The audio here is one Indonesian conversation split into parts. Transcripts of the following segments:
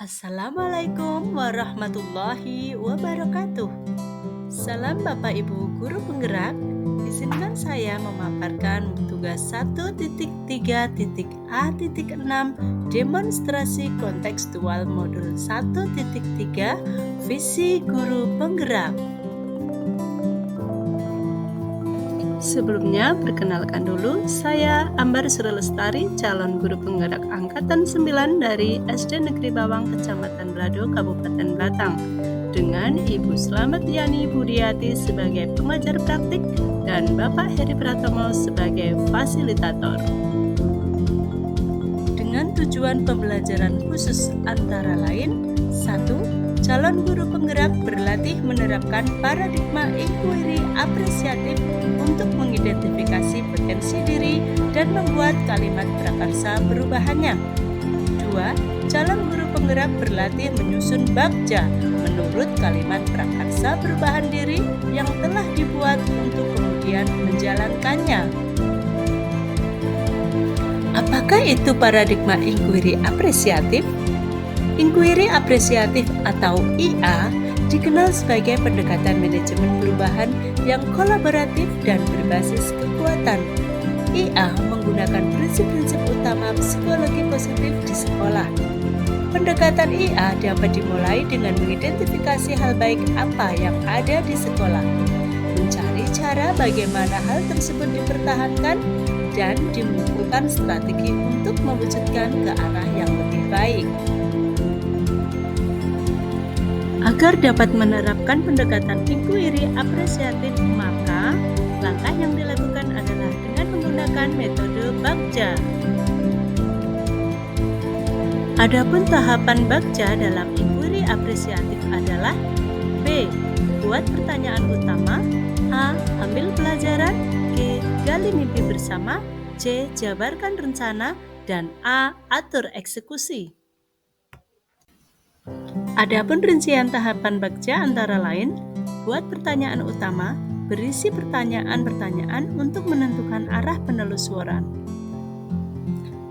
Assalamualaikum warahmatullahi wabarakatuh. Salam Bapak Ibu Guru Penggerak. Izinkan saya memaparkan tugas 1.3.A.6 demonstrasi kontekstual modul 1.3 visi guru penggerak. Sebelumnya, perkenalkan dulu, saya Ambar Suralestari, calon guru penggerak Angkatan 9 dari SD Negeri Bawang, Kecamatan Blado, Kabupaten Batang, dengan Ibu Slamet Yani Budiati sebagai pengajar praktik dan Bapak Heri Pratomo sebagai fasilitator. Dengan tujuan pembelajaran khusus antara lain: 1. Calon guru penggerak berlatih menerapkan paradigma inquiry apresiatif untuk mengidentifikasi potensi diri dan membuat kalimat prakarsa perubahannya. 2. Calon guru penggerak berlatih menyusun bagja menurut kalimat prakarsa perubahan diri yang telah dibuat untuk kemudian menjalankannya. Apakah itu paradigma inquiry apresiatif? Inquiry apresiatif atau IA dikenal sebagai pendekatan manajemen perubahan yang kolaboratif dan berbasis kekuatan. IA menggunakan prinsip-prinsip utama psikologi positif di sekolah. Pendekatan IA dapat dimulai dengan mengidentifikasi hal baik apa yang ada di sekolah, mencari cara bagaimana hal tersebut dipertahankan, dan dimunculkan strategi untuk mewujudkan ke arah yang lebih baik. Agar dapat menerapkan pendekatan inquiry apresiatif, maka langkah yang dilakukan adalah dengan menggunakan metode bagja. Adapun tahapan bagja dalam inquiry apresiatif adalah: B. Buat pertanyaan utama. A. Ambil pelajaran. G. Gali mimpi bersama. C. Jabarkan rencana. Dan A. Atur eksekusi. Adapun rincian tahapan bagja antara lain: buat pertanyaan utama, berisi pertanyaan-pertanyaan untuk menentukan arah penelusuran.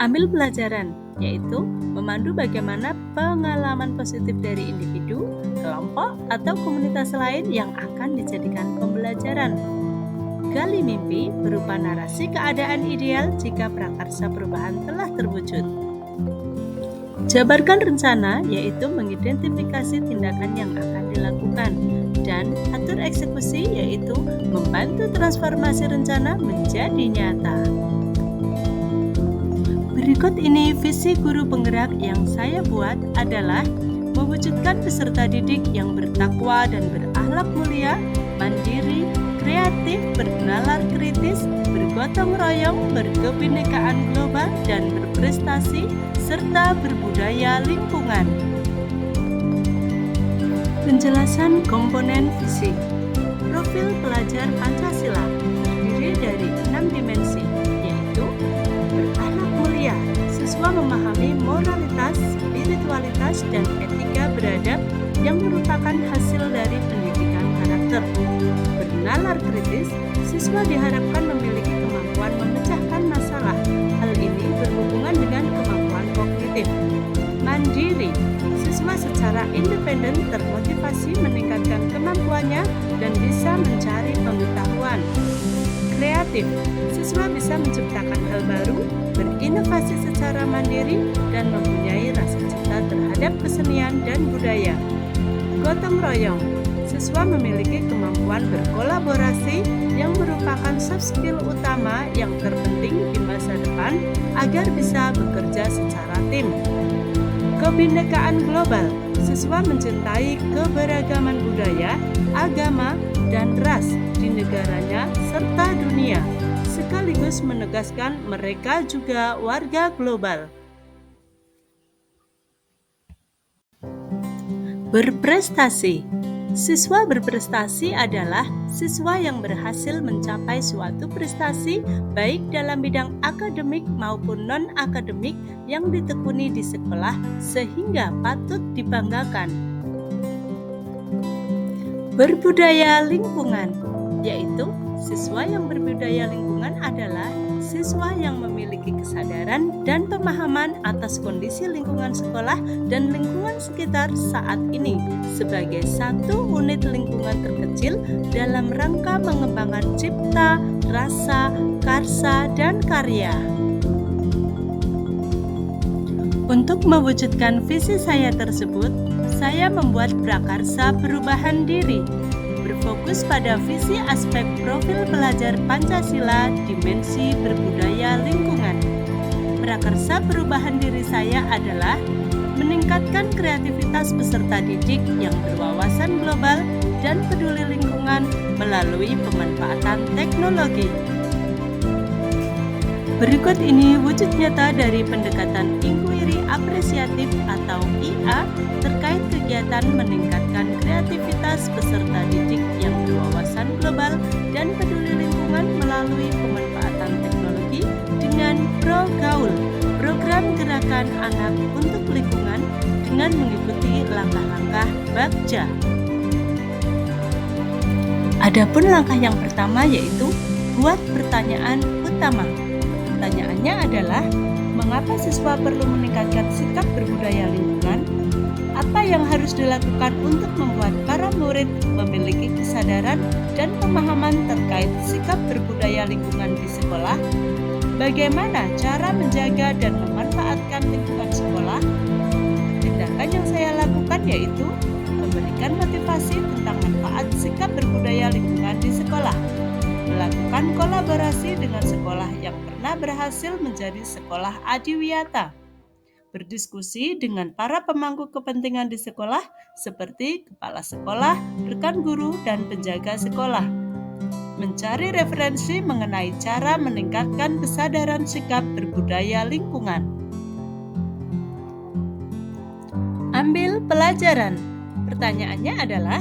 Ambil pelajaran, yaitu memandu bagaimana pengalaman positif dari individu, kelompok, atau komunitas lain yang akan dijadikan pembelajaran. Gali mimpi berupa narasi keadaan ideal jika prakarsa perubahan telah terwujud. Jabarkan rencana, yaitu mengidentifikasi tindakan yang akan dilakukan, dan atur eksekusi, yaitu membantu transformasi rencana menjadi nyata. Berikut ini visi guru penggerak yang saya buat adalah mewujudkan peserta didik yang bertakwa dan berakhlak mulia, mandiri, kreatif, bernalar kritis, bergotong royong, berkebinekaan global, dan berprestasi, serta berbudaya lingkungan. Penjelasan komponen visi. Profil pelajar Pancasila terdiri dari 6 dimensi, yaitu berakhlak mulia. Siswa memahami moralitas, spiritualitas, dan etika beradab yang merupakan hasil dari pendidikan karakter. Bernalar kritis, siswa diharapkan memiliki kemampuan memecahkan masalah. Hal ini berhubungan dengan kemampuan kognitif. Mandiri, siswa secara independen termotivasi meningkatkan kemampuannya dan bisa mencari pengetahuan. Kreatif, siswa bisa menciptakan hal baru, berinovasi secara mandiri, dan mempunyai rasa cinta terhadap kesenian dan budaya. Gotong royong, siswa memiliki kemampuan berkolaborasi yang merupakan soft skill utama yang terpenting di masa depan agar bisa bekerja secara tim. Kebinekaan global, siswa mencintai keberagaman budaya, agama, dan ras di negaranya serta dunia, sekaligus menegaskan mereka juga warga global. Berprestasi. Siswa berprestasi adalah siswa yang berhasil mencapai suatu prestasi baik dalam bidang akademik maupun non-akademik yang ditekuni di sekolah sehingga patut dibanggakan. Berbudaya lingkungan. yaitu siswa yang berbudaya lingkungan adalah siswa yang memiliki kesadaran dan pemahaman atas kondisi lingkungan sekolah dan lingkungan sekitar saat ini sebagai satu unit lingkungan terkecil dalam rangka mengembangkan cipta, rasa, karsa, dan karya. Untuk mewujudkan visi saya tersebut, saya membuat prakarsa perubahan diri, berfokus pada visi aspek profil pelajar Pancasila dimensi berbudaya lingkungan. Prakarsa perubahan diri saya adalah meningkatkan kreativitas peserta didik yang berwawasan global dan peduli lingkungan melalui pemanfaatan teknologi. Berikut ini wujud nyata dari pendekatan inquiry apresiatif atau IA terkait kegiatan meningkatkan kreativitas peserta didik yang berwawasan global dan peduli lingkungan melalui pemanfaatan teknologi dengan ProGaul, program gerakan anak untuk lingkungan dengan mengikuti langkah-langkah Bagja. Adapun langkah yang pertama yaitu buat pertanyaan utama. Pertanyaannya adalah, mengapa siswa perlu meningkatkan sikap berbudaya lingkungan? Apa yang harus dilakukan untuk membuat para murid memiliki kesadaran dan pemahaman terkait sikap berbudaya lingkungan di sekolah? Bagaimana cara menjaga dan memanfaatkan lingkungan sekolah? Tindakan yang saya lakukan yaitu memberikan motivasi tentang manfaat sikap berbudaya lingkungan di sekolah, melakukan kolaborasi dengan sekolah yang pernah berhasil menjadi sekolah adiwiyata, berdiskusi dengan para pemangku kepentingan di sekolah seperti kepala sekolah, rekan guru, dan penjaga sekolah, mencari referensi mengenai cara meningkatkan kesadaran sikap berbudaya lingkungan. Ambil pelajaran. Pertanyaannya adalah,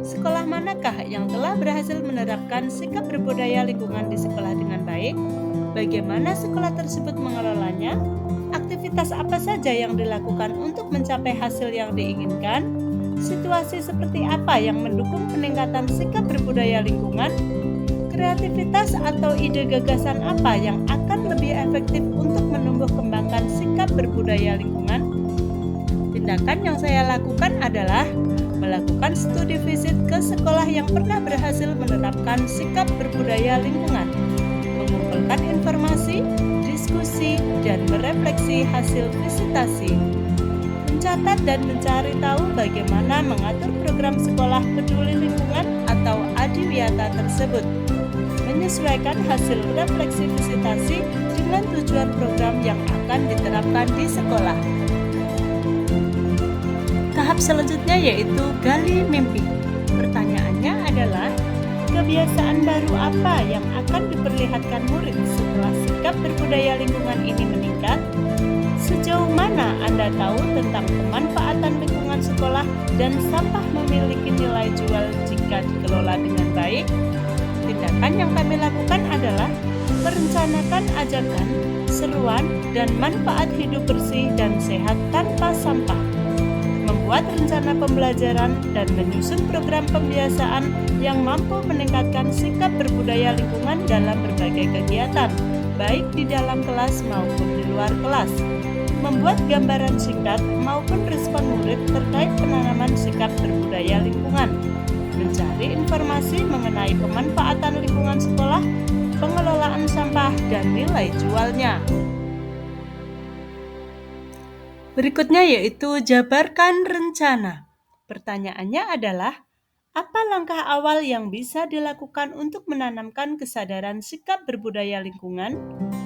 sekolah manakah yang telah berhasil menerapkan sikap berbudaya lingkungan di sekolah dengan baik? Bagaimana sekolah tersebut mengelolanya? Aktivitas apa saja yang dilakukan untuk mencapai hasil yang diinginkan? Situasi seperti apa yang mendukung peningkatan sikap berbudaya lingkungan? Kreativitas atau ide gagasan apa yang akan lebih efektif untuk menumbuh kembangkan sikap berbudaya lingkungan? Tindakan yang saya lakukan adalah melakukan studi visit ke sekolah yang pernah berhasil menerapkan sikap berbudaya lingkungan, mengumpulkan informasi, diskusi, dan merefleksi hasil visitasi, mencatat dan mencari tahu bagaimana mengatur program sekolah peduli lingkungan atau adiwiyata tersebut, menyesuaikan hasil refleksi visitasi dengan tujuan program yang akan diterapkan di sekolah. Tahap selanjutnya yaitu gali mimpi. Pertanyaannya adalah, kebiasaan baru apa yang akan diperlihatkan murid setelah sikap berbudaya lingkungan ini meningkat? Sejauh mana Anda tahu tentang pemanfaatan lingkungan sekolah dan sampah memiliki nilai jual jika dikelola dengan baik? Tindakan yang kami lakukan adalah merencanakan ajakan, seruan, dan manfaat hidup bersih dan sehat tanpa sampah, membuat rencana pembelajaran dan menyusun program pembiasaan yang mampu meningkatkan sikap berbudaya lingkungan dalam berbagai kegiatan, baik di dalam kelas maupun di luar kelas, membuat gambaran singkat maupun respon murid terkait penanaman sikap berbudaya lingkungan, mencari informasi mengenai pemanfaatan lingkungan sekolah, pengelolaan sampah, dan nilai jualnya. Berikutnya yaitu jabarkan rencana. Pertanyaannya adalah, apa langkah awal yang bisa dilakukan untuk menanamkan kesadaran sikap berbudaya lingkungan?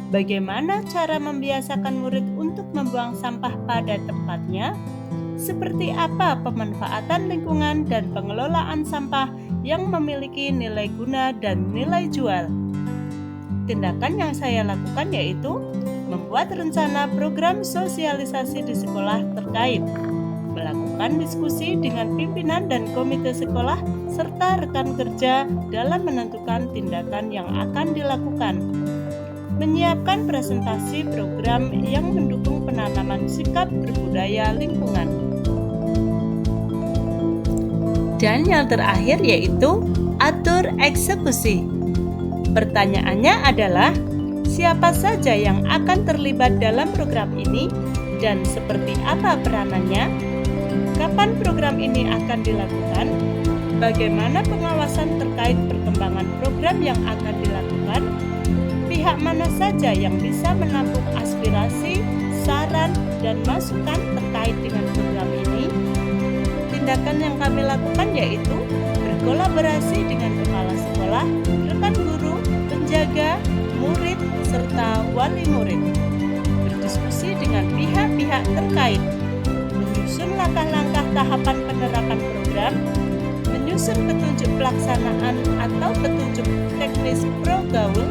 Bagaimana cara membiasakan murid untuk membuang sampah pada tempatnya? Seperti apa pemanfaatan lingkungan dan pengelolaan sampah yang memiliki nilai guna dan nilai jual? Tindakan yang saya lakukan yaitu membuat rencana program sosialisasi di sekolah terkait, melakukan diskusi dengan pimpinan dan komite sekolah serta rekan kerja dalam menentukan tindakan yang akan dilakukan, menyiapkan presentasi program yang mendukung penanaman sikap berbudaya lingkungan. Dan yang terakhir yaitu atur eksekusi. Pertanyaannya adalah, siapa saja yang akan terlibat dalam program ini dan seperti apa peranannya? Kapan program ini akan dilakukan? Bagaimana pengawasan terkait perkembangan program yang akan dilakukan? Pihak mana saja yang bisa menampung aspirasi, saran, dan masukan terkait dengan program ini? Tindakan yang kami lakukan yaitu berkolaborasi dengan kepala sekolah, rekan guru, penjaga, murid, serta wali murid. Berdiskusi dengan pihak-pihap terkait, menyusun langkah-langkah tahapan penerapan program, menyusun petunjuk pelaksanaan atau petunjuk teknis pro-gaul,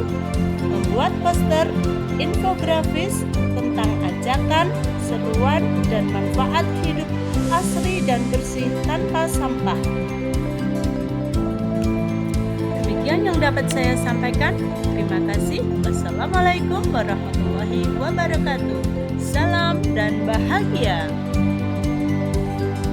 membuat poster, infografis tentang ajakan, seruan, dan manfaat hidup asri dan bersih tanpa sampah. Demikian yang dapat saya sampaikan. Terima kasih. Wassalamualaikum warahmatullahi wabarakatuh. Salam dan bahagia.